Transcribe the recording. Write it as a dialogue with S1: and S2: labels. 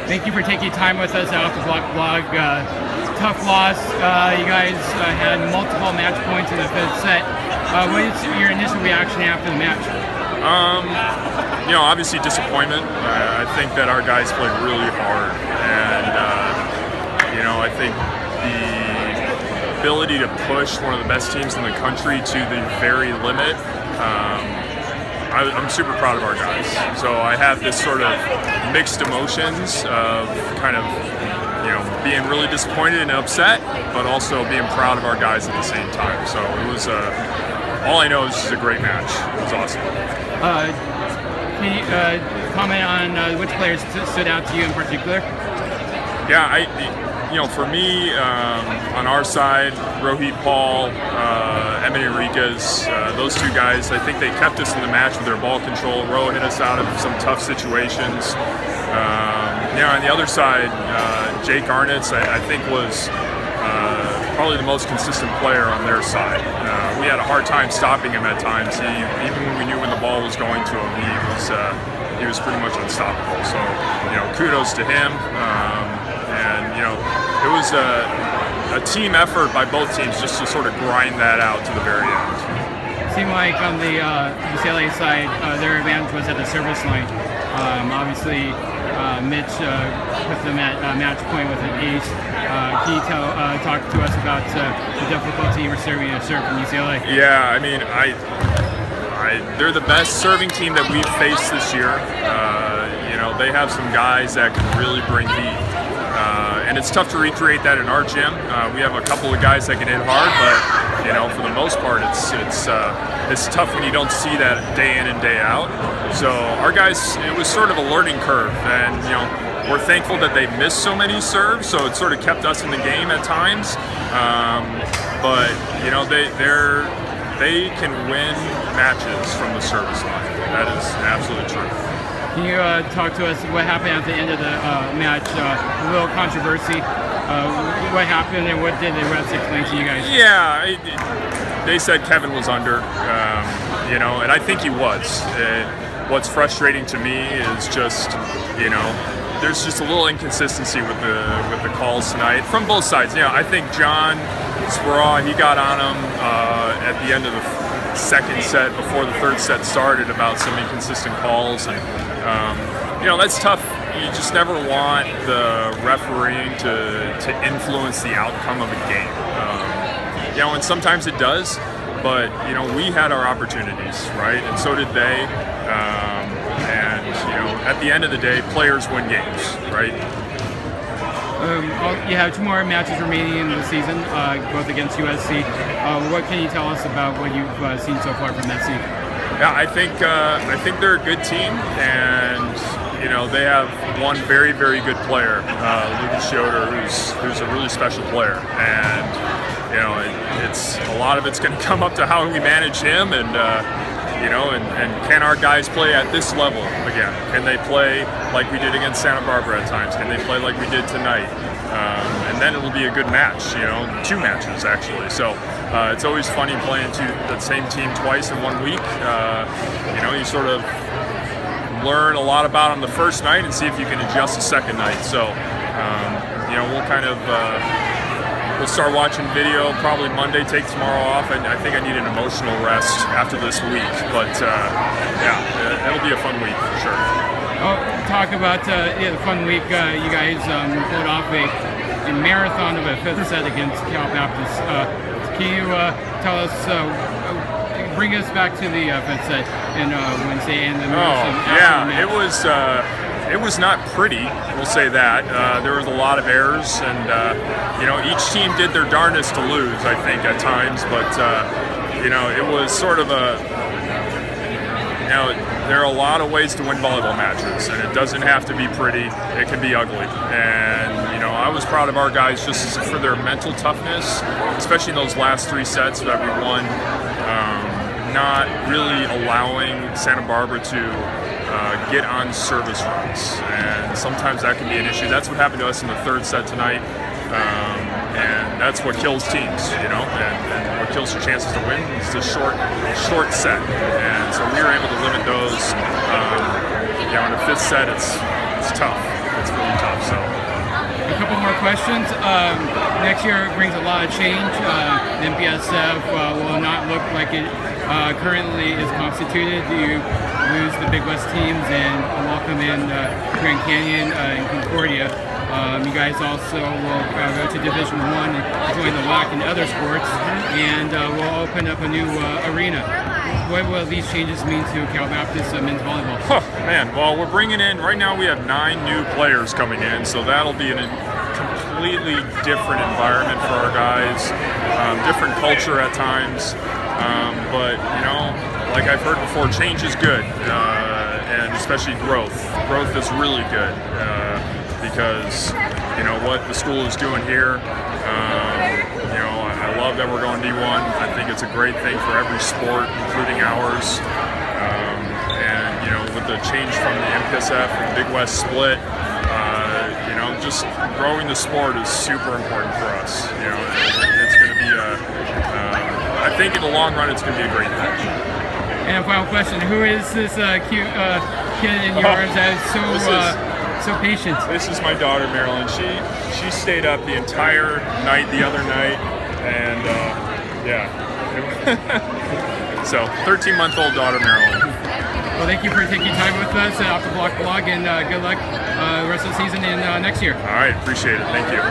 S1: Thank you for taking time with us at Off the Block Blog. Tough loss. You guys had multiple match points in the fifth set. What is your initial reaction after the match?
S2: Obviously disappointment. I think that our guys played really hard, and I think the ability to push one of the best teams in the country to the very limit. I'm super proud of our guys. So I have this sort of mixed emotions of kind of, being really disappointed and upset, but also being proud of our guys at the same time. So it was, all I know is this is a great match. It was awesome.
S1: Can you comment on which players stood out to you in particular?
S2: Yeah, for me, on our side, Rohit Paul, Evan Enriquez, those two guys, I think they kept us in the match with their ball control. Ro hit us out of some tough situations. On the other side, Jake Arnitz, I think was probably the most consistent player on their side. We had a hard time stopping him at times. Even when we knew when the ball was going to him, he was pretty much unstoppable. So, kudos to him. It was a team effort by both teams just to sort of grind that out to the very end.
S1: It seemed like on the UCLA side, their advantage was at the service line. Obviously, Mitch put them at match point with an ace. Can you talk to us about the difficulty we're serving a serve from UCLA?
S2: Yeah, I mean, they're the best serving team that we've faced this year. They have some guys that can really bring heat. And it's tough to recreate that in our gym. We have a couple of guys that can hit hard, but for the most part, it's tough when you don't see that day in and day out. So our guys, it was sort of a learning curve, and we're thankful that they missed so many serves, so it sort of kept us in the game at times. But they can win matches from the service line. That is absolutely true.
S1: Can you talk to us what happened at the end of the match? A little controversy. What happened and what did the refs explain to you guys?
S2: Yeah, they said Kevin was under, and I think he was. What's frustrating to me is just, there's just a little inconsistency with the calls tonight from both sides. I think John Speraw, he got on him at the end of the second set before the third set started about some inconsistent calls, and that's tough. You just never want the refereeing to influence the outcome of a game. And sometimes it does, but we had our opportunities, right, and so did they. At the end of the day, players win games, right?
S1: You have two more matches remaining in the season, both against USC. What can you tell us about what you've seen so far from that team?
S2: Yeah, I think they're a good team, and they have one very, very good player, Lucas Schroeder, who's a really special player, and it's a lot of it's going to come up to how we manage him, and can our guys play at this level again? Can they play like we did against Santa Barbara at times? Can they play like we did tonight? And then it'll be a good match, two matches actually. So it's always funny playing the same team twice in 1 week. You sort of learn a lot about them the first night and see if you can adjust the second night. So, we'll start watching video probably Monday, take tomorrow off, and I think I need an emotional rest after this week. But it'll be a fun week for sure.
S1: Talk about the fun week. You guys pulled off a marathon of a fifth set against Cal Baptist. Can you tell us, bring us back to the fifth set in Wednesday and the
S2: it was not pretty, we'll say that. There was a lot of errors, and each team did their darndest to lose, I think, at times. But it was sort of there are a lot of ways to win volleyball matches, and it doesn't have to be pretty. It can be ugly. And I was proud of our guys just for their mental toughness, especially in those last three sets that we won. Not really allowing Santa Barbara to get on service runs, and sometimes that can be an issue. That's what happened to us in the third set tonight, and that's what kills teams, and what kills your chances to win is the short set, and so we were able to limit those. In the fifth set, it's tough. it's really tough. So.
S1: A couple more questions. Next year brings a lot of change. The MPSF will not look like it currently is constituted. You lose the Big West teams and welcome in Grand Canyon and Concordia. You guys also will go to Division I and join the WAC and other sports, and we'll open up a new arena. What will these changes mean to Cal Baptist men's volleyball?
S2: Man, well, we're bringing in, right now we have 9 new players coming in, so that'll be a completely different environment for our guys, different culture at times, but, you know, like I've heard before, change is good, and especially growth. Growth is really good, because, you know, what the school is doing here, you know, I love that we're going D1. I think it's a great thing for every sport, including ours. And, you know, with the change from the MPSF and Big West split, you know, just growing the sport is super important for us. You know, it's going to be I think in the long run, it's going to be a great thing.
S1: And a final question: who is this cute kid in yours that is so patient?
S2: This is my daughter, Marilyn. She stayed up the entire night the other night, and yeah. So, 13-month-old daughter, Marilyn.
S1: Well, thank you for taking time with us at Off the Block Blog, and good luck the rest of the season and next year.
S2: All right, appreciate it. Thank you.